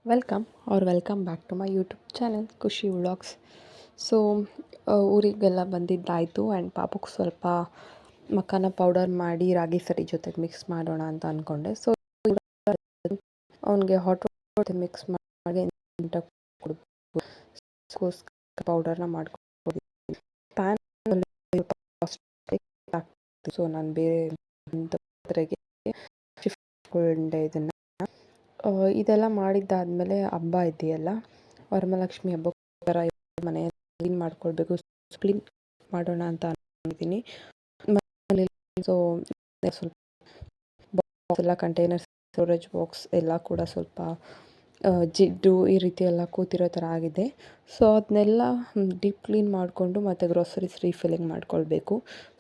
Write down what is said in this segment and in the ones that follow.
Welcome back to my YouTube channel Khushi vlogs. So ಊರಿಗೆಲ್ಲ ಬಂದಿದ್ದಾಯಿತು and ಪಾಪಕ್ಕೆ ಸ್ವಲ್ಪ ಮಖಾನ ಪೌಡರ್ ಮಾಡಿ ರಾಗಿ ಸರಿ ಜೊತೆಗೆ ಮಿಕ್ಸ್ ಮಾಡೋಣ ಅಂತ ಅಂದ್ಕೊಂಡೆ. ಸೊ ಅವನಿಗೆ ಹಾಟ್ ವಾಟರ್ ಮಿಕ್ಸ್ ಮಾಡಿ ಪೌಡರ್ನ ಮಾಡ್ಕೊಂಡು ಪ್ಯಾನ್ ಸೊ ನಾನು ಬೇರೆ ಶಿಫ್ಟ್ ಇದನ್ನು ಇದೆಲ್ಲ ಮಾಡಿದ್ದಾದಮೇಲೆ ಹಬ್ಬ ಇದೆಯಲ್ಲ, ವರಮಹಾಲಕ್ಷ್ಮಿ ಹಬ್ಬ ಮನೆ ಕ್ಲೀನ್ ಮಾಡ್ಕೊಳ್ಬೇಕು, ಕ್ಲೀನ್ ಮಾಡೋಣ ಅಂತ ಅಂದ್ಕೊಂಡಿದ್ದೀನಿ. ಸೊ ಸ್ವಲ್ಪ ಬಾಕ್ಸ್ ಎಲ್ಲ ಕಂಟೈನರ್ಸ್, ಸ್ಟೋರೇಜ್ ಬಾಕ್ಸ್ ಎಲ್ಲ ಕೂಡ ಸ್ವಲ್ಪ ಜಿಡ್ಡು ಈ ರೀತಿ ಎಲ್ಲ ಕೂತಿರೋ ಥರ ಆಗಿದೆ. ಸೊ ಅದನ್ನೆಲ್ಲ ಡೀಪ್ ಕ್ಲೀನ್ ಮಾಡಿಕೊಂಡು ಮತ್ತು ಗ್ರೋಸರೀಸ್ ರೀಫಿಲ್ಲಿಂಗ್ ಮಾಡ್ಕೊಳ್ಬೇಕು.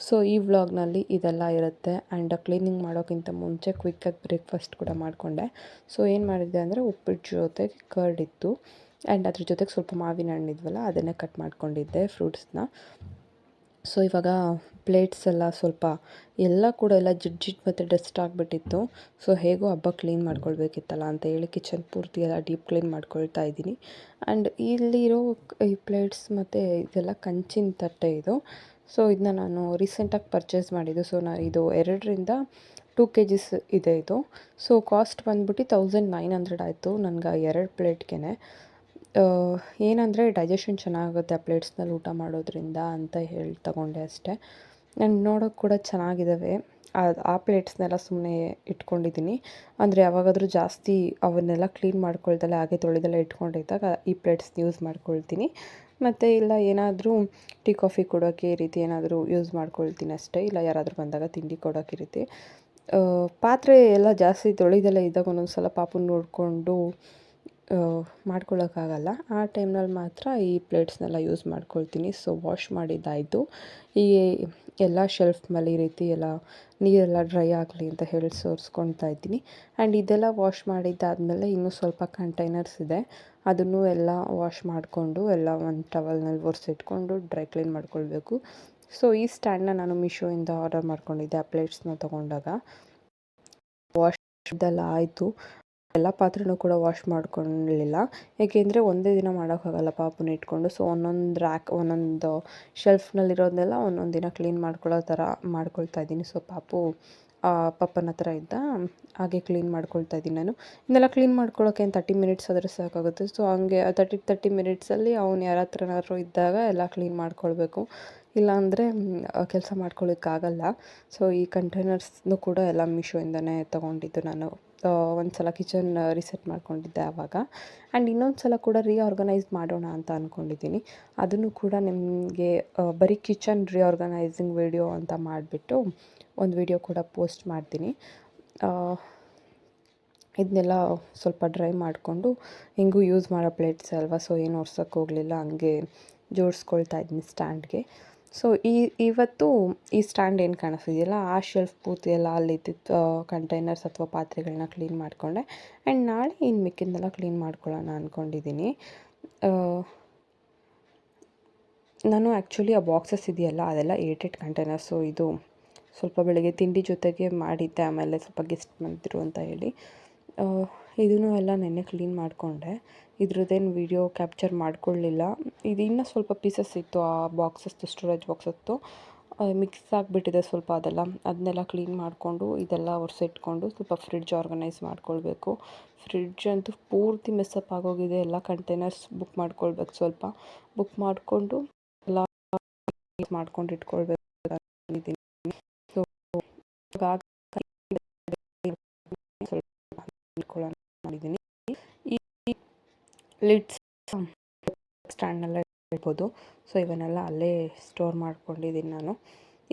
ಸೊ ಈ ವ್ಲಾಗ್ನಲ್ಲಿ ಇದೆಲ್ಲ ಇರುತ್ತೆ. ಆ್ಯಂಡ್ ಕ್ಲೀನಿಂಗ್ ಮಾಡೋಕ್ಕಿಂತ ಮುಂಚೆ ಕ್ವಿಕ್ಕಾಗಿ ಬ್ರೇಕ್ಫಾಸ್ಟ್ ಕೂಡ ಮಾಡಿಕೊಂಡೆ. ಸೊ ಏನು ಮಾಡಿದ್ದೆ ಅಂದರೆ ಉಪ್ಪಿಟ್ಟು ಜೊತೆಗೆ ಕರ್ಡ್ ಇತ್ತು ಆ್ಯಂಡ್ ಅದ್ರ ಜೊತೆಗೆ ಸ್ವಲ್ಪ ಮಾವಿನ ಹಣ್ಣಿದ್ವಲ್ಲ ಅದನ್ನೇ ಕಟ್ ಮಾಡ್ಕೊಂಡಿದ್ದೆ ಫ್ರೂಟ್ಸ್ನ. ಸೊ ಇವಾಗ ಪ್ಲೇಟ್ಸ್ ಎಲ್ಲ ಸ್ವಲ್ಪ ಎಲ್ಲ ಕೂಡ ಎಲ್ಲ ಜಿಡ್ ಮತ್ತು ಡಸ್ಟ್ ಆಗಿಬಿಟ್ಟಿತ್ತು. ಸೊ ಹೇಗೋ ಹಬ್ಬ ಕ್ಲೀನ್ ಮಾಡ್ಕೊಳ್ಬೇಕಿತ್ತಲ್ಲ ಅಂತ ಹೇಳಿ ಕಿಚನ್ ಪೂರ್ತಿ ಎಲ್ಲ ಡೀಪ್ ಕ್ಲೀನ್ ಮಾಡ್ಕೊಳ್ತಾ ಇದ್ದೀನಿ. ಆ್ಯಂಡ್ ಇಲ್ಲಿರೋ ಈ ಪ್ಲೇಟ್ಸ್ ಮತ್ತು ಇದೆಲ್ಲ ಕಂಚಿನ ತಟ್ಟೆ ಇದು. ಸೊ ಇದನ್ನ ನಾನು ರೀಸೆಂಟಾಗಿ ಪರ್ಚೇಸ್ ಮಾಡಿದ್ದು. ಸೊ ಇದು 2ರಿಂದ 2 kgs ಇದೆ ಇದು. ಸೊ ಕಾಸ್ಟ್ ಬಂದ್ಬಿಟ್ಟು 1900 ಆಯಿತು ನನಗೆ 2 ಪ್ಲೇಟ್ಗೆ. ಏನಂದರೆ ಡೈಜೆಷನ್ ಚೆನ್ನಾಗುತ್ತೆ ಆ ಪ್ಲೇಟ್ಸ್ನಲ್ಲಿ ಊಟ ಮಾಡೋದ್ರಿಂದ ಅಂತ ಹೇಳಿ ತಗೊಂಡೆ ಅಷ್ಟೇ. ಆ್ಯಂಡ್ ನೋಡೋಕ್ಕೆ ಕೂಡ ಚೆನ್ನಾಗಿದ್ದಾವೆ. ಆ ಪ್ಲೇಟ್ಸ್ನೆಲ್ಲ ಸುಮ್ಮನೆ ಇಟ್ಕೊಂಡಿದ್ದೀನಿ. ಅಂದರೆ ಯಾವಾಗಾದರೂ ಜಾಸ್ತಿ ಅವನ್ನೆಲ್ಲ ಕ್ಲೀನ್ ಮಾಡ್ಕೊಳ್ದಲ್ಲ ಹಾಗೆ ತೊಳೆದೆಲ್ಲ ಇಟ್ಕೊಂಡಿದ್ದಾಗ ಈ ಪ್ಲೇಟ್ಸ್ನ ಯೂಸ್ ಮಾಡ್ಕೊಳ್ತೀನಿ. ಮತ್ತು ಇಲ್ಲ ಏನಾದರೂ ಟೀ ಕಾಫಿ ಕೊಡೋಕ್ಕೆ ಈ ರೀತಿ ಏನಾದರೂ ಯೂಸ್ ಮಾಡ್ಕೊಳ್ತೀನಿ ಅಷ್ಟೇ. ಇಲ್ಲ ಯಾರಾದರೂ ಬಂದಾಗ ತಿಂಡಿ ಕೊಡೋಕ್ಕೆ ಈ ರೀತಿ. ಪಾತ್ರೆ ಎಲ್ಲ ಜಾಸ್ತಿ ತೊಳೆದೆಲ್ಲ ಇದ್ದಾಗ ಒಂದೊಂದು ಸಲ ಪಾಪುನ ನೋಡಿಕೊಂಡು ಮಾಡ್ಕೊಳ್ಳೋಕ್ಕಾಗಲ್ಲ. ಆ ಟೈಮ್ನಲ್ಲಿ ಮಾತ್ರ ಈ ಪ್ಲೇಟ್ಸ್ನೆಲ್ಲ ಯೂಸ್ ಮಾಡ್ಕೊಳ್ತೀನಿ. ಸೊ ವಾಶ್ ಮಾಡಿದ್ದಾಯಿತು. ಈ ಎಲ್ಲ ಶೆಲ್ಫ್ ಮೇಲೆ ಈ ರೀತಿ ಎಲ್ಲ ನೀರೆಲ್ಲ ಡ್ರೈ ಆಗಲಿ ಅಂತ ಹೇಳಿ ಸೋರಿಸ್ಕೊಳ್ತಾ ಇದ್ದೀನಿ. ಆ್ಯಂಡ್ ಇದೆಲ್ಲ ವಾಶ್ ಮಾಡಿದ್ದಾದಮೇಲೆ ಇನ್ನೂ ಸ್ವಲ್ಪ ಕಂಟೈನರ್ಸ್ ಇದೆ, ಅದನ್ನು ಎಲ್ಲ ವಾಶ್ ಮಾಡಿಕೊಂಡು ಎಲ್ಲ ಒಂದು ಟವಲ್ನಲ್ಲಿ ಒರೆಸಿಟ್ಕೊಂಡು ಡ್ರೈ ಕ್ಲೀನ್ ಮಾಡ್ಕೊಳ್ಬೇಕು. ಸೊ ಈ ಸ್ಟ್ಯಾಂಡನ್ನ ನಾನು ಮೀಶೋಯಿಂದ ಆರ್ಡರ್ ಮಾಡ್ಕೊಂಡಿದ್ದೆ ಆ ಪ್ಲೇಟ್ಸ್ನ ತೊಗೊಂಡಾಗ. ವಾಶ್ ಇದೆಲ್ಲ ಆಯಿತು. ಎಲ್ಲ ಪಾತ್ರೆನೂ ಕೂಡ ವಾಶ್ ಮಾಡ್ಕೊಳ್ಳಲಿಲ್ಲ, ಏಕೆಂದರೆ ಒಂದೇ ದಿನ ಮಾಡೋಕ್ಕಾಗಲ್ಲ ಪಾಪುನ ಇಟ್ಕೊಂಡು. ಸೊ ಒಂದೊಂದು ಶೆಲ್ಫ್ನಲ್ಲಿರೋದನ್ನೆಲ್ಲ ಒಂದೊಂದು ದಿನ ಕ್ಲೀನ್ ಮಾಡ್ಕೊಳ್ಳೋ ಥರ ಮಾಡ್ಕೊಳ್ತಾ ಇದ್ದೀನಿ. ಸೊ ಪಪ್ಪನ ಹತ್ರ ಇದ್ದ ಹಾಗೆ ಕ್ಲೀನ್ ಮಾಡ್ಕೊಳ್ತಾ ಇದ್ದೀನಿ ನಾನು. ಇದನ್ನೆಲ್ಲ ಕ್ಲೀನ್ ಮಾಡ್ಕೊಳ್ಳೋಕೆ 30 ಮಿನಿಟ್ಸ್ ಆದರೆ ಸಾಕಾಗುತ್ತೆ. ಸೊ ಹಂಗೆ 30 ಮಿನಿಟ್ಸಲ್ಲಿ ಅವ್ನು ಯಾರ ಹತ್ರನಾದ್ರು ಇದ್ದಾಗ ಎಲ್ಲ ಕ್ಲೀನ್ ಮಾಡ್ಕೊಳ್ಬೇಕು, ಇಲ್ಲಾಂದರೆ ಕೆಲಸ ಮಾಡ್ಕೊಳ್ಳೋಕ್ಕಾಗಲ್ಲ. ಸೊ ಈ ಕಂಟೈನರ್ಸ್ನು ಕೂಡ ಎಲ್ಲ ಮೀಶೋಯಿಂದನೇ ತೊಗೊಂಡಿದ್ದು ನಾನು. ಒಂದು ಸಲ ಕಿಚನ್ ರಿಸೆಟ್ ಮಾಡ್ಕೊಂಡಿದ್ದೆ ಆವಾಗ. ಆ್ಯಂಡ್ ಇನ್ನೊಂದು ಸಲ ಕೂಡ ರೀಆರ್ಗನೈಸ್ ಮಾಡೋಣ ಅಂತ ಅಂದ್ಕೊಂಡಿದ್ದೀನಿ. ಅದನ್ನು ಕೂಡ ನಿಮಗೆ ಬರೀ ಕಿಚನ್ ರೀಆರ್ಗನೈಸಿಂಗ್ ವಿಡಿಯೋ ಅಂತ ಮಾಡಿಬಿಟ್ಟು ಒಂದು ವಿಡಿಯೋ ಕೂಡ ಪೋಸ್ಟ್ ಮಾಡ್ತೀನಿ. ಇದನ್ನೆಲ್ಲ ಸ್ವಲ್ಪ ಡ್ರೈ ಮಾಡಿಕೊಂಡು ಹೆಂಗೂ ಯೂಸ್ ಮಾಡೋ ಪ್ಲೇಟ್ಸ್ ಅಲ್ವಾ, ಸೊ ಏನು ಒರ್ಸೋಕ್ಕೆ ಹೋಗಲಿಲ್ಲ, ಹಂಗೆ ಜೋಡಿಸ್ಕೊಳ್ತಾ ಇದ್ದೀನಿ ಸ್ಟ್ಯಾಂಡ್ಗೆ. ಸೊ ಇವತ್ತು ಈ ಸ್ಟ್ಯಾಂಡ್ ಏನು ಕಾಣಿಸ್ತಿದೆಯಲ್ಲ ಆ ಶೆಲ್ಫ್ ಪೂರ್ತಿ ಎಲ್ಲ ಅಲ್ಲಿದ್ದಿದ್ದು ಕಂಟೈನರ್ಸ್ ಅಥವಾ ಪಾತ್ರೆಗಳನ್ನ ಕ್ಲೀನ್ ಮಾಡಿಕೊಂಡೆ. ಆ್ಯಂಡ್ ನಾಳೆ ಇನ್ನು ಮಿಕ್ಕಿದ್ದೆಲ್ಲ ಕ್ಲೀನ್ ಮಾಡ್ಕೊಳ್ಳೋಣ ಅಂದ್ಕೊಂಡಿದ್ದೀನಿ. ನಾನು ಆ್ಯಕ್ಚುಲಿ ಆ ಬಾಕ್ಸಸ್ ಇದೆಯಲ್ಲ ಅದೆಲ್ಲ 8 ಕಂಟೈನರ್ಸು. ಇದು ಸ್ವಲ್ಪ ಬೆಳಗ್ಗೆ ತಿಂಡಿ ಜೊತೆಗೆ ಮಾಡಿದ್ದೆ, ಆಮೇಲೆ ಸ್ವಲ್ಪ ಗೆಸ್ಟ್ ಬಂದಿದ್ರು ಅಂತ ಹೇಳಿ ಇದನ್ನು ಎಲ್ಲ ನೆನ್ನೆ ಕ್ಲೀನ್ ಮಾಡಿಕೊಂಡೆ. ಇದ್ರದ್ದೇನು ವೀಡಿಯೋ ಕ್ಯಾಪ್ಚರ್ ಮಾಡ್ಕೊಳ್ಳಿಲ್ಲ. ಇದು ಇನ್ನೂ ಸ್ವಲ್ಪ ಪೀಸಸ್ ಇತ್ತು ಆ ಬಾಕ್ಸಸ್ದು, ಸ್ಟೋರೇಜ್ ಬಾಕ್ಸಸ್ದು ಮಿಕ್ಸ್ ಆಗಿಬಿಟ್ಟಿದೆ ಸ್ವಲ್ಪ. ಅದನ್ನೆಲ್ಲ ಕ್ಲೀನ್ ಮಾಡಿಕೊಂಡು ಇದೆಲ್ಲ ಒರೆಸಿಟ್ಕೊಂಡು ಸ್ವಲ್ಪ ಫ್ರಿಡ್ಜ್ ಆರ್ಗನೈಸ್ ಮಾಡ್ಕೊಳ್ಬೇಕು. ಫ್ರಿಡ್ಜ್ ಅಂತೂ ಪೂರ್ತಿ ಮೆಸ್ಸಪ್ ಆಗೋಗಿದೆ. ಎಲ್ಲ ಕಂಟೈನರ್ಸ್ ಬುಕ್ ಮಾಡ್ಕೊಳ್ಬೇಕು, ಸ್ವಲ್ಪ ಬುಕ್ ಮಾಡಿಕೊಂಡು ಎಲ್ಲ ಮಾಡ್ಕೊಂಡು ಇಟ್ಕೊಳ್ಬೇಕು. ಸೊ ಮಾಡಿದ್ದೀನಿ. ಈ ಲಿಡ್ಸ್ ಸ್ಟ್ಯಾಂಡ್ನೆಲ್ಲ ಇಡ್ಬೋದು. ಸೊ ಇವನ್ನೆಲ್ಲ ಅಲ್ಲೇ ಸ್ಟೋರ್ ಮಾಡ್ಕೊಂಡಿದ್ದೀನಿ ನಾನು.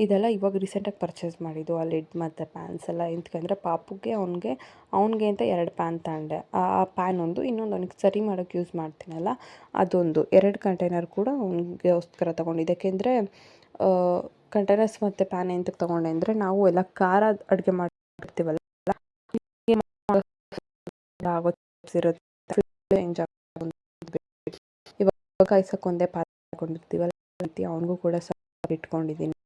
ಇದೆಲ್ಲ ಇವಾಗ ರೀಸೆಂಟಾಗಿ ಪರ್ಚೇಸ್ ಮಾಡಿದ್ದು, ಆ ಲಿಡ್ ಮತ್ತು ಪ್ಯಾನ್ಸ್ ಎಲ್ಲ. ಎಂತಕಂದರೆ ಪಾಪುಗೆ ಅವ್ನಿಗೆ ಅಂತ 2 ಪ್ಯಾನ್ ತಗೊಂಡೆ. ಆ ಪ್ಯಾನ್ ಒಂದು, ಇನ್ನೊಂದು ಅವ್ನಿಗೆ ಸರಿ ಮಾಡೋಕ್ಕೆ ಯೂಸ್ ಮಾಡ್ತೀನಲ್ಲ ಅದೊಂದು, 2 ಕಂಟೈನರ್ ಕೂಡ ಅವನಿಗೋಸ್ಕರ ತೊಗೊಂಡಿದ್ದೆ. ಯಾಕೆಂದರೆ ಕಂಟೈನರ್ಸ್ ಮತ್ತು ಪ್ಯಾನ್ ಎಂತಕ್ಕೆ ತೊಗೊಂಡೆ ಅಂದರೆ ನಾವು ಎಲ್ಲ ಖಾರ ಅಡುಗೆ ಮಾಡಿರ್ತೀವಲ್ಲ ಇವಾಗ ಕಾಯ್ಸೋಕ್ಕೊಂದೇ ಪಾತ್ರೆ ಹಾಕೊಂಡಿರ್ತೀವಲ್ಲ ರೀತಿ ಅವನಿಗೂ ಕೂಡ ಸ್ವಲ್ಪ ಇಟ್ಕೊಂಡಿದ್ದೀನಿ.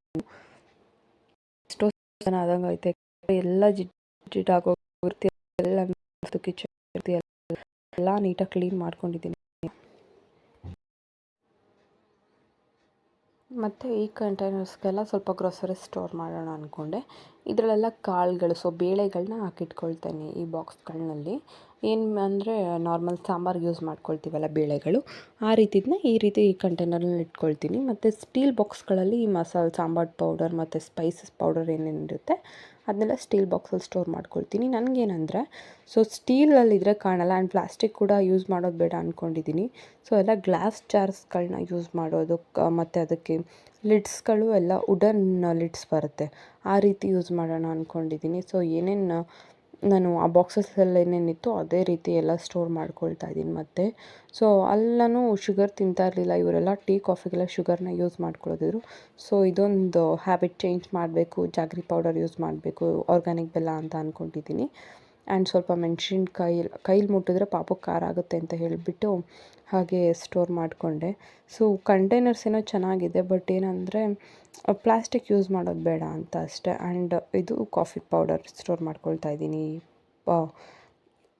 ಎಷ್ಟೋ ಜನ ಆದಂಗೆ ಐತೆ, ಎಲ್ಲ ಜಿಡ್ಡಾಗೋಗಿರ್ತಿ ಎಲ್ಲ ಕಿಚನ್ ಎಲ್ಲ ನೀಟಾಗಿ ಕ್ಲೀನ್ ಮಾಡ್ಕೊಂಡಿದ್ದೀನಿ. ಮತ್ತು ಈ ಕಂಟೈನರ್ಸ್ಗೆಲ್ಲ ಸ್ವಲ್ಪ ಗ್ರೋಸರಿ ಸ್ಟೋರ್ ಮಾಡೋಣ ಅಂದ್ಕೊಂಡೆ. ಇದರಲ್ಲೆಲ್ಲ ಕಾಳುಗಳು, ಸೊ ಬೇಳೆಗಳನ್ನ ಹಾಕಿಟ್ಕೊಳ್ತೇನೆ ಈ ಬಾಕ್ಸ್ಗಳಲ್ಲಿ. ಏನು ಅಂದರೆ ನಾರ್ಮಲ್ ಸಾಂಬಾರ್ಗೆ ಯೂಸ್ ಮಾಡ್ಕೊಳ್ತೀವಲ್ಲ ಬೇಳೆಗಳು, ಆ ರೀತಿದನ್ನ ಈ ರೀತಿ ಕಂಟೈನರಲ್ಲಿ ಇಟ್ಕೊಳ್ತೀನಿ. ಮತ್ತು ಸ್ಟೀಲ್ ಬಾಕ್ಸ್ಗಳಲ್ಲಿ ಈ ಸಾಂಬಾರು ಪೌಡರ್ ಮತ್ತು ಸ್ಪೈಸಸ್ ಪೌಡರ್ ಏನೇನಿರುತ್ತೆ ಅದನ್ನೆಲ್ಲ ಸ್ಟೀಲ್ ಬಾಕ್ಸಲ್ಲಿ ಸ್ಟೋರ್ ಮಾಡ್ಕೊಳ್ತೀನಿ. ನನಗೇನಂದರೆ ಸೊ ಸ್ಟೀಲಲ್ಲಿದ್ದರೆ ಕಾಣಲ್ಲ, ಆ್ಯಂಡ್ ಪ್ಲಾಸ್ಟಿಕ್ ಕೂಡ ಯೂಸ್ ಮಾಡೋದು ಬೇಡ ಅಂದ್ಕೊಂಡಿದ್ದೀನಿ. ಸೊ ಎಲ್ಲ ಗ್ಲಾಸ್ ಜಾರ್ಸ್ಗಳನ್ನ ಯೂಸ್ ಮಾಡೋದು, ಮತ್ತು ಅದಕ್ಕೆ ಲಿಡ್ಸ್ಗಳು ಎಲ್ಲ ವುಡನ್ ಲಿಡ್ಸ್ ಬರುತ್ತೆ, ಆ ರೀತಿ ಯೂಸ್ ಮಾಡೋಣ ಅಂದ್ಕೊಂಡಿದ್ದೀನಿ. ಸೊ ಏನೇನು ನಾನು ಆ ಬಾಕ್ಸಸ್ಸಲ್ಲಿ ಏನೇನಿತ್ತು ಅದೇ ರೀತಿ ಎಲ್ಲ ಸ್ಟೋರ್ ಮಾಡ್ಕೊಳ್ತಾ ಇದ್ದೀನಿ. ಮತ್ತು ಸೊ ಅಲ್ಲೂ ಶುಗರ್ ತಿಂತಾ ಇರಲಿಲ್ಲ ಇವರೆಲ್ಲ, ಟೀ ಕಾಫಿಗೆಲ್ಲ ಶುಗರ್ನ ಯೂಸ್ ಮಾಡ್ಕೊಳ್ಳೋದಿದ್ರು. ಸೊ ಇದೊಂದು ಹ್ಯಾಬಿಟ್ ಚೇಂಜ್ ಮಾಡಬೇಕು, ಜಾಗ್ರಿ ಪೌಡರ್ ಯೂಸ್ ಮಾಡಬೇಕು, ಆರ್ಗ್ಯಾನಿಕ್ ಬೆಲ್ಲ ಅಂತ ಅಂದ್ಕೊಂಡಿದ್ದೀನಿ. ಆ್ಯಂಡ್ ಸ್ವಲ್ಪ ಮೆಣಸಿನ್ಕಾಯಿ ಕೈಲಿ ಮುಟ್ಟಿದ್ರೆ ಪಾಪಕ್ಕೆ ಖಾರ ಆಗುತ್ತೆ ಅಂತ ಹೇಳಿಬಿಟ್ಟು ಹಾಗೆ ಸ್ಟೋರ್ ಮಾಡಿಕೊಂಡೆ. ಸೊ ಕಂಟೈನರ್ಸ್ ಏನೋ ಚೆನ್ನಾಗಿದೆ, ಬಟ್ ಏನಂದರೆ ಪ್ಲಾಸ್ಟಿಕ್ ಯೂಸ್ ಮಾಡೋದು ಬೇಡ ಅಂತ ಅಷ್ಟೇ. ಆ್ಯಂಡ್ ಇದು ಕಾಫಿ ಪೌಡರ್ ಸ್ಟೋರ್ ಮಾಡ್ಕೊಳ್ತಾ ಇದ್ದೀನಿ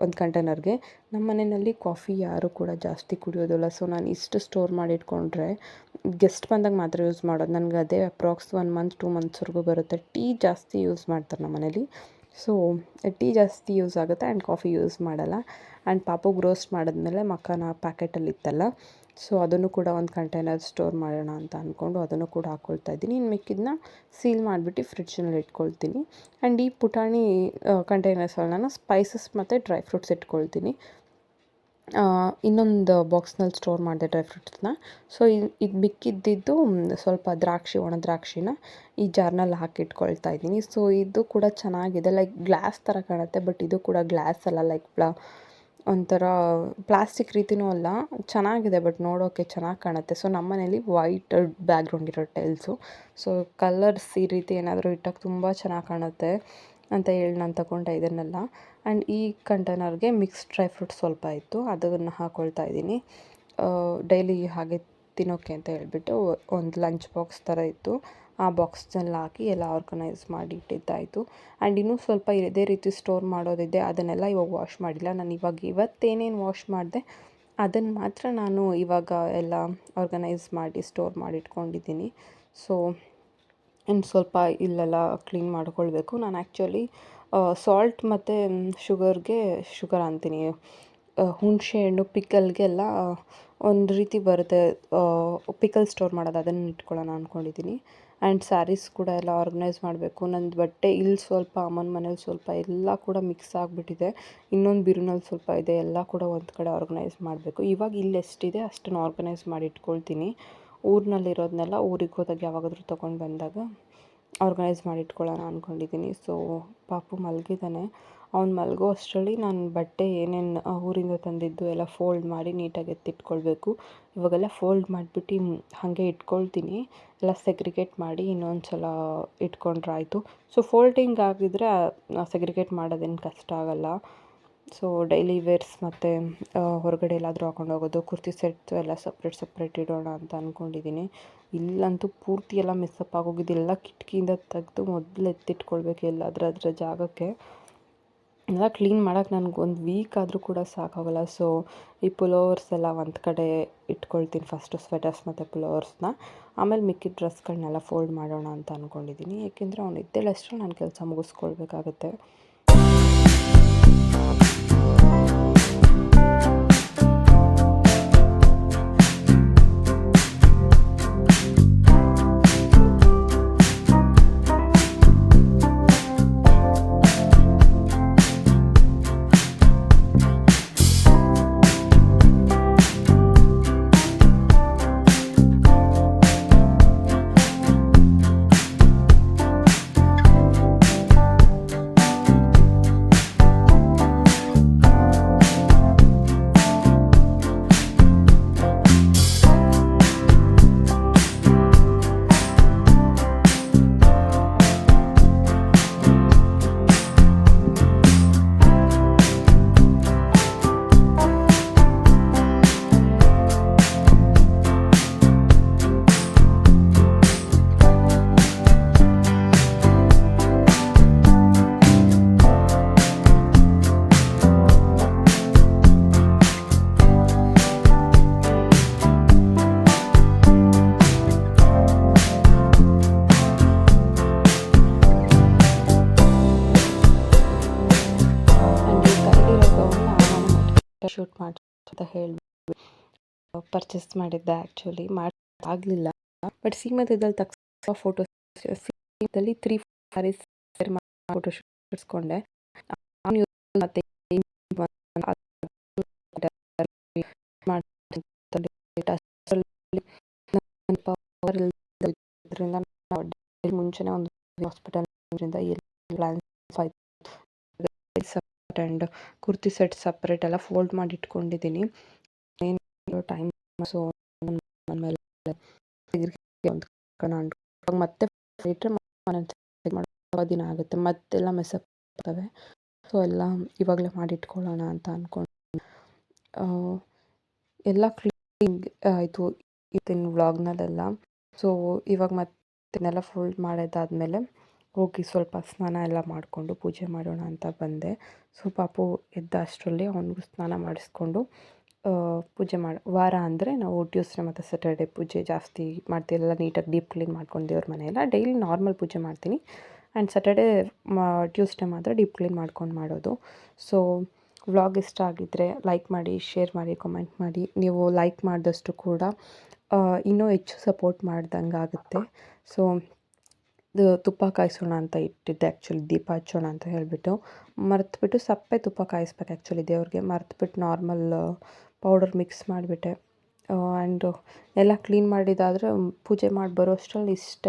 ಒಂದು ಕಂಟೈನರ್ಗೆ. ನಮ್ಮ ಮನೆಯಲ್ಲಿ ಕಾಫಿ ಯಾರೂ ಕೂಡ ಜಾಸ್ತಿ ಕುಡಿಯೋದಿಲ್ಲ, ಸೊ ನಾನು ಇಷ್ಟು ಸ್ಟೋರ್ ಮಾಡಿಟ್ಕೊಂಡ್ರೆ ಗೆಸ್ಟ್ ಬಂದಾಗ ಮಾತ್ರ ಯೂಸ್ ಮಾಡೋದು. ನನಗೆ ಅದೇ ಅಪ್ರಾಕ್ಸ್ 1 ಮಂತ್ 2 ಮಂತ್ಸ್ವರೆಗೂ ಬರುತ್ತೆ. ಟೀ ಜಾಸ್ತಿ ಯೂಸ್ ಮಾಡ್ತಾರೆ ನಮ್ಮ ಮನೇಲಿ, ಸೊ ಟೀ ಜಾಸ್ತಿ ಯೂಸ್ ಆಗುತ್ತೆ ಆ್ಯಂಡ್ ಕಾಫಿ ಯೂಸ್ ಮಾಡಲ್ಲ. ಆ್ಯಂಡ್ ಪಾಪುಗೆ ರೋಸ್ಟ್ ಮಾಡಿದ್ಮೇಲೆ ಮಕ್ಕನ ಪ್ಯಾಕೆಟಲ್ಲಿತ್ತಲ್ಲ, ಸೊ ಅದನ್ನು ಕೂಡ ಒಂದು ಕಂಟೈನರ್ ಸ್ಟೋರ್ ಮಾಡೋಣ ಅಂತ ಅಂದ್ಕೊಂಡು ಅದನ್ನು ಕೂಡ ಹಾಕ್ಕೊಳ್ತಾ ಇದ್ದೀನಿ. ಇನ್ನು ಮಿಕ್ಕಿದ್ದನ್ನ ಸೀಲ್ ಮಾಡಿಬಿಟ್ಟು ಫ್ರಿಡ್ಜ್ನಲ್ಲಿ ಇಟ್ಕೊಳ್ತೀನಿ. ಆ್ಯಂಡ್ ಈ ಪುಟಾಣಿ ಕಂಟೈನರ್ಸಲ್ಲಿ ನಾನು ಸ್ಪೈಸಸ್ ಮತ್ತು ಡ್ರೈ ಫ್ರೂಟ್ಸ್ ಇಟ್ಕೊಳ್ತೀನಿ. ಇನ್ನೊಂದು ಬಾಕ್ಸ್ನಲ್ಲಿ ಸ್ಟೋರ್ ಮಾಡಿದೆ ಡ್ರೈ ಫ್ರೂಟ್ಸ್ನ. ಸೊ ಇದು ಮಿಕ್ಕಿದ್ದಿದ್ದು ಸ್ವಲ್ಪ ಒಣ ದ್ರಾಕ್ಷಿನ ಈ ಜಾರ್ನಲ್ಲಿ ಹಾಕಿಟ್ಕೊಳ್ತಾ ಇದ್ದೀನಿ. ಸೊ ಇದು ಕೂಡ ಚೆನ್ನಾಗಿದೆ, ಲೈಕ್ ಗ್ಲಾಸ್ ಥರ ಕಾಣುತ್ತೆ, ಬಟ್ ಇದು ಕೂಡ ಗ್ಲಾಸ್ ಅಲ್ಲ, ಲೈಕ್ ಒಂಥರ ಪ್ಲಾಸ್ಟಿಕ್ ರೀತಿಯೂ ಅಲ್ಲ, ಚೆನ್ನಾಗಿದೆ, ಬಟ್ ನೋಡೋಕ್ಕೆ ಚೆನ್ನಾಗಿ ಕಾಣುತ್ತೆ. ಸೊ ನಮ್ಮ ಮನೇಲಿ ವೈಟ್ ಬ್ಯಾಕ್ಗ್ರೌಂಡ್ ಇರೋ ಟೈಲ್ಸು, ಸೊ ಕಲರ್ಸ್ ಈ ರೀತಿ ಏನಾದರೂ ಇಟ್ಟಾಗ ತುಂಬ ಚೆನ್ನಾಗಿ ಕಾಣುತ್ತೆ ಅಂತ ಹೇಳಿ ನಾನು ತಗೊಂಡೆ ಇದನ್ನೆಲ್ಲ. ಆ್ಯಂಡ್ ಈ ಕಂಟೈನರ್ಗೆ ಮಿಕ್ಸ್ಡ್ ಡ್ರೈ ಫ್ರೂಟ್ಸ್ ಸ್ವಲ್ಪ ಇತ್ತು, ಅದನ್ನು ಹಾಕ್ಕೊಳ್ತಾ ಇದ್ದೀನಿ ಡೈಲಿ ಹಾಗೆ ತಿನ್ನೋಕ್ಕೆ ಅಂತ ಹೇಳಿಬಿಟ್ಟು. ಒಂದು ಲಂಚ್ ಬಾಕ್ಸ್ ಥರ ಇತ್ತು, ಆ ಬಾಕ್ಸ್ನಲ್ಲಿ ಹಾಕಿ ಎಲ್ಲ ಆರ್ಗನೈಸ್ ಮಾಡಿ ಇಟ್ಟಿದ್ದಾಯಿತು. ಆ್ಯಂಡ್ ಇನ್ನೂ ಸ್ವಲ್ಪ ಇದೇ ರೀತಿ ಸ್ಟೋರ್ ಮಾಡೋದಿದೆ, ಅದನ್ನೆಲ್ಲ ಇವಾಗ ವಾಶ್ ಮಾಡಿಲ್ಲ. ನಾನು ಇವತ್ತೇನೇನು ವಾಶ್ ಮಾಡಿದೆ ಅದನ್ನು ಮಾತ್ರ ನಾನು ಇವಾಗ ಎಲ್ಲ ಆರ್ಗನೈಸ್ ಮಾಡಿ ಸ್ಟೋರ್ ಮಾಡಿ ಇಟ್ಕೊಂಡಿದ್ದೀನಿ. ಸೊ ಇನ್ನು ಸ್ವಲ್ಪ ಇಲ್ಲೆಲ್ಲ ಕ್ಲೀನ್ ಮಾಡ್ಕೊಳ್ಬೇಕು. ನಾನು ಆ್ಯಕ್ಚುಲಿ ಸಾಲ್ಟ್ ಮತ್ತು ಶುಗರ್ ಅಂತೀನಿ, ಹುಣಸೆ ಹಣ್ಣು ಪಿಕಲ್ಗೆಲ್ಲ ಒಂದು ರೀತಿ ಬರುತ್ತೆ ಪಿಕಲ್ ಸ್ಟೋರ್ ಮಾಡೋದು, ಅದನ್ನು ಇಟ್ಕೊಳ್ಳೋಣ ಅಂದ್ಕೊಂಡಿದ್ದೀನಿ. ಆ್ಯಂಡ್ ಸ್ಯಾರೀಸ್ ಕೂಡ ಎಲ್ಲ ಆರ್ಗನೈಸ್ ಮಾಡಬೇಕು. ನಂದು ಬಟ್ಟೆ ಇಲ್ಲಿ ಸ್ವಲ್ಪ, ಅಮ್ಮನ ಮನೇಲಿ ಸ್ವಲ್ಪ, ಎಲ್ಲ ಕೂಡ ಮಿಕ್ಸ್ ಆಗಿಬಿಟ್ಟಿದೆ. ಇನ್ನೊಂದು ಬಿರುನಲ್ಲಿ ಸ್ವಲ್ಪ ಇದೆ, ಎಲ್ಲ ಕೂಡ ಒಂದು ಕಡೆ ಆರ್ಗನೈಸ್ ಮಾಡಬೇಕು. ಇವಾಗ ಇಲ್ಲಿ ಎಷ್ಟಿದೆ ಅಷ್ಟನ್ನು ಆರ್ಗನೈಸ್ ಮಾಡಿ ಇಟ್ಕೊಳ್ತೀನಿ. ಊರಿನಲ್ಲಿರೋದನ್ನೆಲ್ಲ ಊರಿಗೆ ಹೋದಾಗ ಯಾವಾಗಾದರೂ ತೊಗೊಂಡು ಬಂದಾಗ ಆರ್ಗನೈಸ್ ಮಾಡಿ ಇಟ್ಕೊಳ್ಳೋಣ ಅಂದ್ಕೊಂಡಿದ್ದೀನಿ. ಸೊ ಪಾಪು ಮಲಗಿದ್ದಾನೆ, ಅವ್ನು ಮಲಗೋ ಅಷ್ಟರಲ್ಲಿ ನಾನು ಬಟ್ಟೆ ಏನೇನು ಊರಿಂದ ತಂದಿದ್ದು ಎಲ್ಲ ಫೋಲ್ಡ್ ಮಾಡಿ ನೀಟಾಗಿ ಎತ್ತಿಟ್ಕೊಳ್ಬೇಕು. ಇವಾಗೆಲ್ಲ ಫೋಲ್ಡ್ ಮಾಡಿಬಿಟ್ಟು ಹಾಗೆ ಇಟ್ಕೊಳ್ತೀನಿ, ಎಲ್ಲ ಸೆಗ್ರಿಗೇಟ್ ಮಾಡಿ ಇನ್ನೊಂದು ಸಲ ಇಟ್ಕೊಂಡ್ರೆ ಆಯಿತು. ಸೊ ಫೋಲ್ಡಿಂಗ್ ಆಗಿದ್ರೆ ಸೆಗ್ರಿಗೇಟ್ ಮಾಡೋದೇನು ಕಷ್ಟ ಆಗೋಲ್ಲ. ಸೊ ಡೈಲಿ ವೇರ್ಸ್ ಮತ್ತು ಹೊರಗಡೆ ಎಲ್ಲಾದರೂ ಹಾಕೊಂಡು ಹೋಗೋದು, ಕುರ್ತಿ ಸೆಟ್ ಎಲ್ಲ ಸಪ್ರೇಟ್ ಇಡೋಣ ಅಂತ ಅಂದ್ಕೊಂಡಿದ್ದೀನಿ. ಇಲ್ಲಂತೂ ಪೂರ್ತಿ ಎಲ್ಲ ಮಿಸ್ಸಪ್ ಆಗೋಗಿದೆ, ಎಲ್ಲ ಕಿಟಕಿಯಿಂದ ತೆಗೆದು ಮೊದಲು ಎತ್ತಿಟ್ಕೊಳ್ಬೇಕು ಎಲ್ಲಾದರೂ ಅದರ ಜಾಗಕ್ಕೆ. ಎಲ್ಲ ಕ್ಲೀನ್ ಮಾಡೋಕ್ಕೆ ನನಗೆ ಒಂದು ವೀಕ್ ಆದರೂ ಕೂಡ ಸಾಕಾಗಲ್ಲ. ಸೊ ಈ ಪುಲೋವರ್ಸ್ ಎಲ್ಲ ಒಂದು ಕಡೆ ಇಟ್ಕೊಳ್ತೀನಿ ಫಸ್ಟು, ಸ್ವೆಟರ್ಸ್ ಮತ್ತು ಪುಲೋವರ್ಸ್ನ. ಆಮೇಲೆ ಮಿಕ್ಕಿದ ಡ್ರೆಸ್ಗಳನ್ನೆಲ್ಲ ಫೋಲ್ಡ್ ಮಾಡೋಣ ಅಂತ ಅಂದ್ಕೊಂಡಿದ್ದೀನಿ, ಏಕೆಂದರೆ ಅವ್ನು ಇದ್ದೇಳಷ್ಟು ನಾನು ಕೆಲಸ ಮುಗಿಸ್ಕೊಳ್ಬೇಕಾಗತ್ತೆ. ಶೂಟ್ ಮಾಡಿ ಅಂತ ಹೇಳಿ ಪರ್ಚೇಸ್ ಮಾಡಿದ್ದೆ. ಆ್ಯಕ್ಚುಲಿ ಆಗಲಿಲ್ಲ, ಬಟ್ ಸೀಮಂತದಲ್ಲಿ ತಗ್ಸೋ ಫೋಟೋಸ್ ಸೀಮಂತದಲ್ಲಿ 3 ಸ್ಯಾರೀಸ್ ಫೋಟೋ ಶೂಟ್ಸ್ಕೊಂಡೆ. ಮತ್ತೆ ಮುಂಚೆನೇ ಒಂದು ಹಾಸ್ಪಿಟಲ್ ಪ್ಲಾನ್ಸ್ ಆಯಿತು. ಆ್ಯಂಡ್ ಕುರ್ತಿ ಸೆಟ್ ಸಪ್ರೇಟ್ ಎಲ್ಲ ಫೋಲ್ಡ್ ಮಾಡಿ ಇಟ್ಕೊಂಡಿದ್ದೀನಿ. ಟೈಮ್ ಸೊ ಆಮೇಲೆ ಮತ್ತೆ ದಿನ ಆಗುತ್ತೆ, ಮತ್ತೆಲ್ಲ ಮೆಸಪ್ ಆಗ್ತವೆ. ಸೊ ಎಲ್ಲ ಇವಾಗಲೇ ಮಾಡಿಟ್ಕೊಳ್ಳೋಣ ಅಂತ ಅಂದ್ಕೊಂಡು ಎಲ್ಲ ಕ್ಲೀನಿಂಗ್ ಆಯಿತು ಇವತ್ತಿನ ವ್ಲಾಗ್ನಲ್ಲೆಲ್ಲ. ಸೊ ಇವಾಗ ಮತ್ತೆಲ್ಲ ಫೋಲ್ಡ್ ಮಾಡಿದ್ದಾದಮೇಲೆ ಹೋಗಿ ಸ್ವಲ್ಪ ಸ್ನಾನ ಎಲ್ಲ ಮಾಡಿಕೊಂಡು ಪೂಜೆ ಮಾಡೋಣ ಅಂತ ಬಂದೆ. ಸೊ ಪಾಪು ಎದ್ದ ಅಷ್ಟರಲ್ಲಿ ಅವನಿಗೂ ಸ್ನಾನ ಮಾಡಿಸ್ಕೊಂಡು ಪೂಜೆ ವಾರ ಅಂದರೆ ನಾವು ಟ್ಯೂಸ್ಡೇ ಮತ್ತು ಸ್ಯಾಟರ್ಡೇ ಪೂಜೆ ಜಾಸ್ತಿ ಮಾಡ್ತೀವಿ. ಎಲ್ಲ ನೀಟಾಗಿ ಡೀಪ್ ಕ್ಲೀನ್ ಮಾಡ್ಕೊಂಡು ದೇವ್ರ ಮನೆಯೆಲ್ಲ ಡೈಲಿ ನಾರ್ಮಲ್ ಪೂಜೆ ಮಾಡ್ತೀನಿ. ಆ್ಯಂಡ್ ಸ್ಯಾಟರ್ಡೇ ಟ್ಯೂಸ್ಡೇ ಮಾತ್ರ ಡೀಪ್ ಕ್ಲೀನ್ ಮಾಡ್ಕೊಂಡು ಮಾಡೋದು. ಸೊ ವ್ಲಾಗ್ ಇಷ್ಟ ಆಗಿದ್ದರೆ ಲೈಕ್ ಮಾಡಿ, ಶೇರ್ ಮಾಡಿ, ಕಮೆಂಟ್ ಮಾಡಿ. ನೀವು ಲೈಕ್ ಮಾಡಿದಷ್ಟು ಕೂಡ ಇನ್ನೂ ಹೆಚ್ಚು ಸಪೋರ್ಟ್ ಮಾಡ್ದಂಗೆ ಆಗುತ್ತೆ. ಸೊ ತುಪ್ಪ ಕಾಯಿಸೋಣ ಅಂತ ಇಟ್ಟಿದ್ದೆ, ಆ್ಯಕ್ಚುಲಿ ದೀಪ ಹಚ್ಚೋಣ ಅಂತ ಹೇಳಿಬಿಟ್ಟು ಮರೆತುಬಿಟ್ಟು ಸಪ್ಪೆ ತುಪ್ಪ ಕಾಯಿಸ್ಬೇಕು ಆ್ಯಕ್ಚುಲಿ ದೇವ್ರಿಗೆ. ಮರೆತುಬಿಟ್ಟು ನಾರ್ಮಲ್ ಪೌಡರ್ ಮಿಕ್ಸ್ ಮಾಡಿಬಿಟ್ಟೆ. ಆ್ಯಂಡ್ ಎಲ್ಲ ಕ್ಲೀನ್ ಮಾಡಿದ್ದಾದರೆ ಪೂಜೆ ಮಾಡಿ ಬರೋ ಅಷ್ಟರಲ್ಲಿ ಇಷ್ಟ